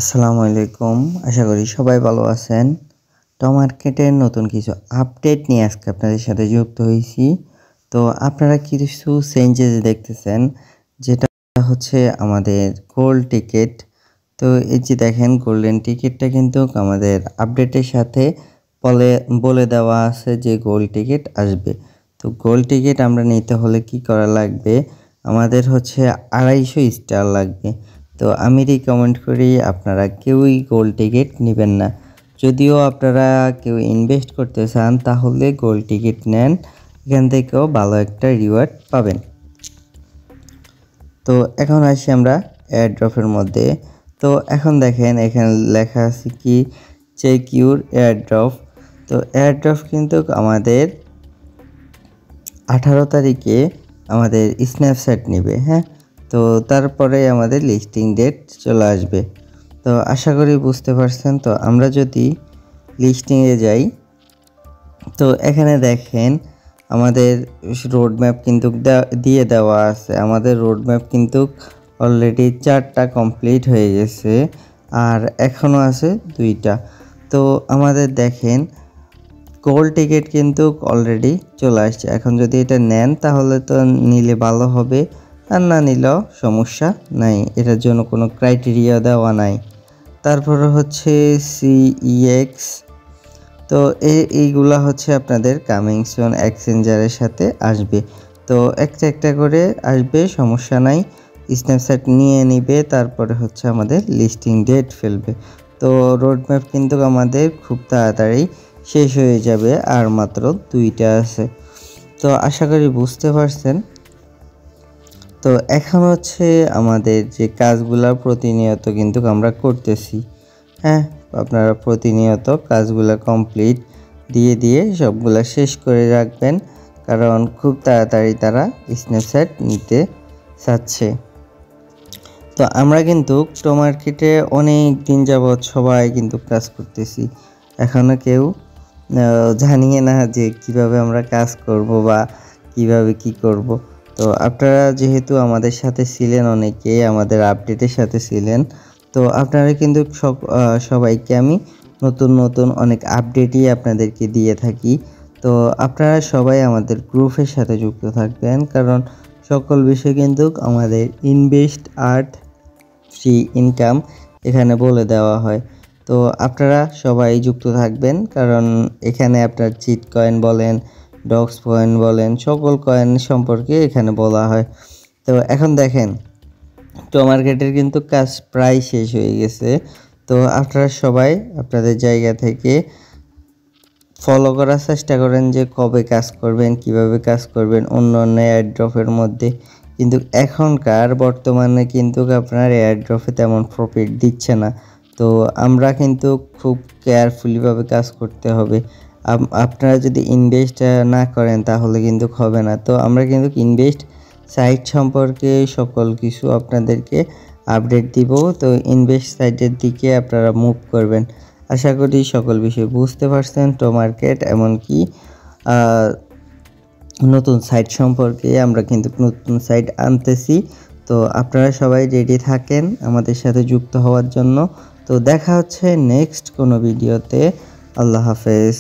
আসসালামু আলাইকুম। আশা করি সবাই ভালো আছেন। মার্কেটের নতুন কিছু আপডেট নিয়ে আজকে আপনাদের সাথে যুক্ত হয়েছি। তো আপনারা কিছু চেঞ্জেস দেখতেছেন, যেটা হচ্ছে আমাদের গোল্ড টিকিট। তো এই যে দেখেন, গোল্ডেন টিকিটটা কিন্তু আমাদের আপডেটের সাথে বলে দেওয়া আছে যে গোল্ড টিকিট আসবে। তো গোল্ড টিকিট আমরা নিতে হলে কি করা লাগবে, আমাদের হচ্ছে 250 স্টার লাগবে। তো আমি রিকমেন্ড করি আপনারা কেউই গোল্ড টিকিট নেবেন না। যদিও আপনারা কেউ ইনভেস্ট করতে চান তাহলে গোল্ড টিকিট নেন, এখান থেকেও ভালো একটা রিওয়ার্ড পাবেন। তো এখন আসি আমরা এয়ারড্রপের মধ্যে। তো এখন দেখেন এখানে লেখা আছে কি, চেক ইউর এয়ারড্রপ। তো এয়ারড্রপ কিন্তু আমাদের 18 তারিখে আমাদের স্ন্যাপচ্যাট নেবে, হ্যাঁ। তো তারপরে আমাদের লিস্টিং ডেট চলে আসবে। তো আশা করি বুঝতে পারছেন। তো আমরা যদি লিস্টিংয়ে যাই, তো এখানে দেখেন আমাদের রোড ম্যাপ কিন্তু দিয়ে দেওয়া আছে। আমাদের রোড ম্যাপ কিন্তু অলরেডি 4টা কমপ্লিট হয়ে গেছে, আর এখনও আছে 2টা। তো আমাদের দেখেন গোল্ড টিকিট কিন্তু অলরেডি চলে আসছে। এখন যদি এটা নেন তাহলে তো নিলে ভালো হবে, আর না নিলেও সমস্যা নাই, এটার জন্য কোনো ক্রাইটেরিয়া দেওয়া নাই। তারপরে হচ্ছে CEX। তো এইগুলা হচ্ছে আপনাদের কামিং সুন এক্সচেঞ্জারের সাথে আসবে। তো একটা একটা করে আসবে, সমস্যা নাই। স্ন্যাপচ্যাট নিয়ে নিবে, তারপরে হচ্ছে আমাদের লিস্টিং ডেট ফেলবে। তো রোড ম্যাপ কিন্তু আমাদের খুব তাড়াতাড়ি শেষ হয়ে যাবে, আর মাত্র 2টা আছে। তো আশা করি বুঝতে পারছেন। তো এখন হচ্ছে আমাদের যে কাজগুলা প্রতিনিয়ত কিন্তু আমরা করতেছি, হ্যাঁ। আপনারা প্রতিনিয়ত কাজগুলা কমপ্লিট দিয়ে সবগুলা শেষ করে রাখবেন, কারণ খুব তাড়াতাড়ি তারা স্ন্যাপচ্যাট নিতে চাচ্ছে। তো আমরা কিন্তু মার্কেটে অনেক দিন যাবৎ সবাই কিন্তু কাজ করতেছি, এখনও কেউ জানিয়ে না যে কিভাবে আমরা কাজ করব বা কিভাবে কি করব। তো আপনারা যেহেতু আমাদের সাথে ছিলেন, অনেকেই আমাদের আপডেটের সাথে ছিলেন, তো আপনারা কিন্তু সবাইকে আমি নতুন অনেক আপডেটই আপনাদেরকে দিয়ে থাকি। তো আপনারা সবাই আমাদের গ্রুপের সাথে যুক্ত থাকবেন, কারণ সকল বিষয় কিন্তু আমাদের ইনভেস্ট আর্ট ফ্রি ইনকাম এখানে বলে দেওয়া হয়। তো আপনারা সবাই যুক্ত থাকবেন, কারণ এখানে আপনার চিট কয়েন বলেন, ডক্স কয়েন বলেন, সকল কয়েন সম্পর্কে এখানে বলা হয়। তো এখন দেখেন মার্কেটের কিন্তু কাজ প্রায় শেষ হয়ে গেছে। তো আপনারা সবাই আপনাদের জায়গা থেকে ফলো করার চেষ্টা করেন যে কবে কাজ করবেন, কিভাবে কাজ করবেন অন্য এয়ারড্রপের মধ্যে। কিন্তু এখনকার বর্তমানে কিন্তু আপনার এয়ারড্রপে তেমন প্রফিট দিচ্ছে না। তো আমরা কিন্তু খুব কেয়ারফুলিভাবে কাজ করতে হবে। আপনারা যদি ইনভেস্ট না করেন তাহলে কিন্তু হবে না। তো আমরা কিন্তু ইনভেস্ট সাইট সম্পর্কে সকল কিছু আপনাদেরকে আপডেট দিব। তো ইনভেস্ট সাইটের দিকে আপনারা মুভ করবেন। আশা করি সকল বিষয় বুঝতে পারছেন। মার্কেট এমনকি নতুন সাইট সম্পর্কে আমরা কিন্তু নতুন সাইট আনতেছি। তো আপনারা সবাই রেডি থাকেন আমাদের সাথে যুক্ত হওয়ার জন্য। তো দেখা হচ্ছে নেক্সট কোনো ভিডিওতে। আল্লাহ হাফেজ।